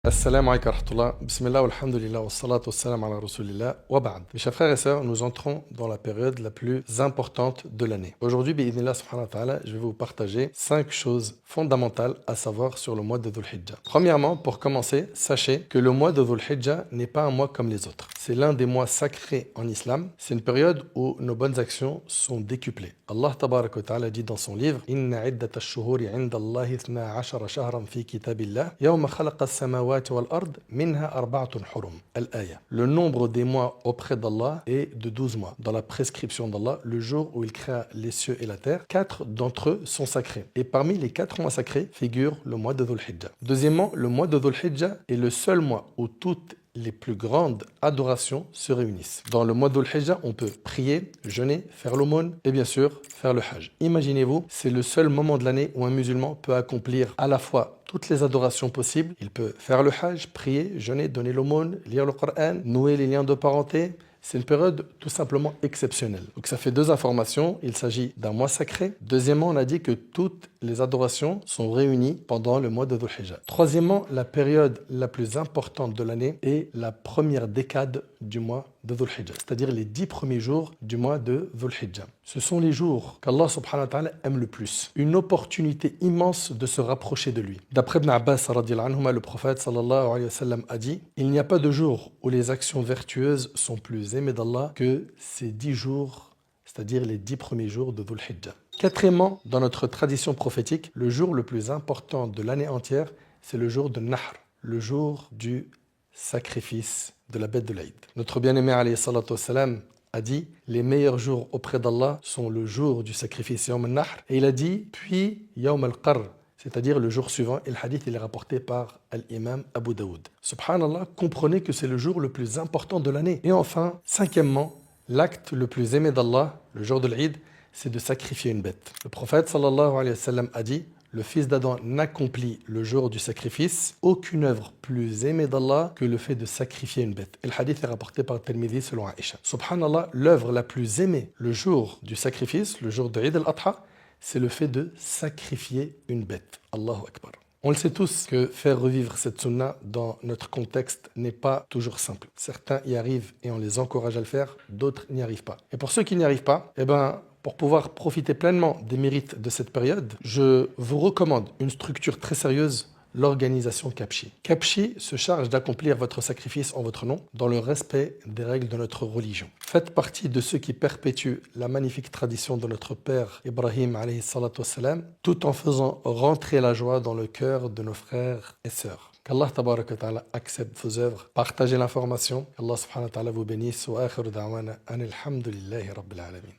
Assalamu alaikum wa rahmatullah. Bismillah walhamdulillah wa salatu wa salam ala rasulillah wa ba'd. Mes chers frères et sœurs, nous entrons dans la période la plus importante de l'année. Aujourd'hui, bi'idhnillah subhanahu wa ta'ala, je vais vous partager 5 choses fondamentales à savoir sur le mois de Dhul Hijjah. Premièrement, pour commencer, sachez que le mois de Dhul Hijjah n'est pas un mois comme les autres. C'est l'un des mois sacrés en islam. C'est une période où nos bonnes actions sont décuplées. Allah tabarak wa ta'ala dit dans son livre: Inna iddata ash-shuhuri 'inda Allahi 12 shahran fi kitabillah yawma khalaqa as-samawati wal ard minha arba'atun hurum. Al-aya. Le nombre des mois auprès d'Allah est de 12 mois. Dans la prescription d'Allah, le jour où il créa les cieux et la terre, 4 d'entre eux sont sacrés. Et parmi les 4 mois sacrés figure le mois de Dhul Hijjah. Deuxièmement, le mois de Dhul Hijjah est le seul mois où toutes les plus grandes adorations se réunissent. Dans le mois de Dhul Hijjah, on peut prier, jeûner, faire l'aumône et bien sûr faire le hajj. Imaginez-vous, c'est le seul moment de l'année où un musulman peut accomplir à la fois toutes les adorations possibles. Il peut faire le hajj, prier, jeûner, donner l'aumône, lire le Coran, nouer les liens de parenté. C'est une période tout simplement exceptionnelle. Donc ça fait 2 informations. Il s'agit d'un mois sacré. Deuxièmement, on a dit que toutes les adorations sont réunies pendant le mois de Dhul Hijjah. Troisièmement, la période la plus importante de l'année est la première décade du mois de Dhul Hijjah, c'est-à-dire les 10 premiers jours du mois de Dhul Hijjah. Ce sont les jours qu'Allah subhanahu wa ta'ala aime le plus. Une opportunité immense de se rapprocher de lui. D'après Ibn Abbas radhiyallahu anhuma, le prophète sallallahu alayhi wa sallam a dit: il n'y a pas de jour où les actions vertueuses sont plus aimées d'Allah que ces 10 jours, c'est-à-dire les 10 premiers jours de Dhul Hijjah. Quatrièmement, dans notre tradition prophétique, le jour le plus important de l'année entière, c'est le jour de Nahr, le jour du sacrifice de la bête de l'Aïd. Notre bien-aimé alayhi salatu wassalam a dit: les meilleurs jours auprès d'Allah sont le jour du sacrifice, Yawm al-Nahr, et il a dit puis Yawm al-Qarr, c'est-à-dire le jour suivant, et le hadith il est rapporté par l'imam Abu Daoud. Subhanallah, comprenez que c'est le jour le plus important de l'année. Et enfin, cinquièmement, l'acte le plus aimé d'Allah, le jour de l'Aïd, c'est de sacrifier une bête. Le prophète sallallahu alayhi wa sallam a dit: le fils d'Adam n'accomplit le jour du sacrifice aucune œuvre plus aimée d'Allah que le fait de sacrifier une bête. Et le hadith est rapporté par Tirmidhi selon Aïcha. Subhanallah, l'œuvre la plus aimée le jour du sacrifice, le jour de Eid al-Adha, c'est le fait de sacrifier une bête. Allahu Akbar. On le sait tous que faire revivre cette sunna dans notre contexte n'est pas toujours simple. Certains y arrivent et on les encourage à le faire, d'autres n'y arrivent pas. Et pour ceux qui n'y arrivent pas, pour pouvoir profiter pleinement des mérites de cette période, je vous recommande une structure très sérieuse, l'organisation Kapshi. Kapshi se charge d'accomplir votre sacrifice en votre nom dans le respect des règles de notre religion. Faites partie de ceux qui perpétuent la magnifique tradition de notre père Ibrahim alayhi salatu wassalam, tout en faisant rentrer la joie dans le cœur de nos frères et sœurs. Qu'Allah tabarak wa ta'ala accepte vos œuvres. Partagez l'information. Allah subhanahu wa ta'ala vous bénisse. Wa akhiru da'wana anil hamdulillahi rabbil alamin.